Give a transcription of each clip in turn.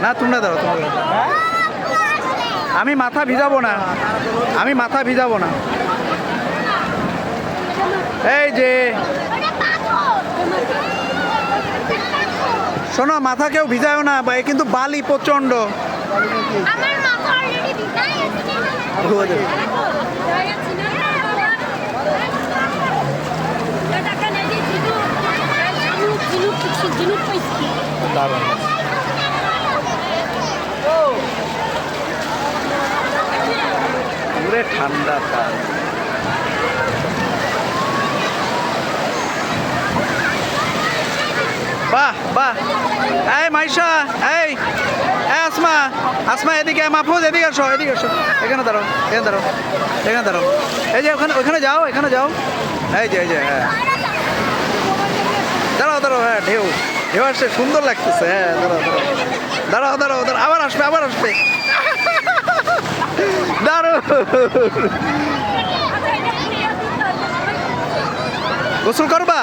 না তোমরা দাও তোমাকে আমি মাথা ভিজাবো না আমি মাথা ভিজাবো না এই যে শোনো মাথা কেউ ভিজায়ও না ভাই কিন্তু বালি প্রচন্ড পুরে ঠান্ডা বাহ বাহ এই মাইশা এই আসমা আসমা এদিকে মাহফুজ এদিকে আসো এখানে দাঁড়াও এখানে দাঁড়াও এই যে ওখানে যাও এই যে হ্যাঁ দাঁড়াও হ্যাঁ ঢেউ আসছে সুন্দর লাগতেছে হ্যাঁ দাঁড়াও আবার আসবে দাঁড়ো গোসল করবা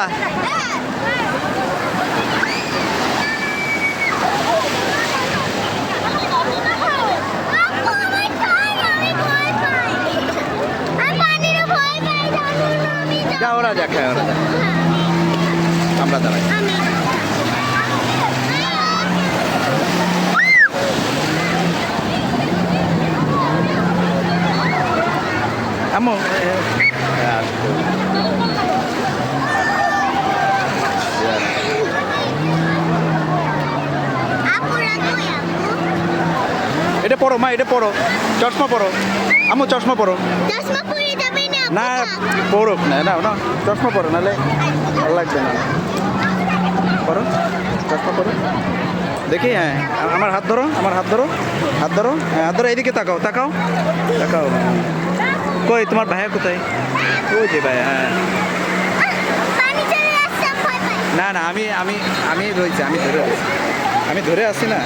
ওরা যা খায় আমরা দাঁড়াই আম্মু এটা পড়ো মা চশমা পড়ো আম্মু চশমা পড়ো না পড়ুক না চশমা পড়ো নাহলে ভালো লাগবে না চশমা পড়ো দেখি হ্যাঁ আমার হাত ধরো হ্যাঁ এদিকে তাকাও কই তোমার ভাইয়া কোথায় ওই যে ভাইয়া হ্যাঁ না আমি রয়েছি আমি ধরে আছি না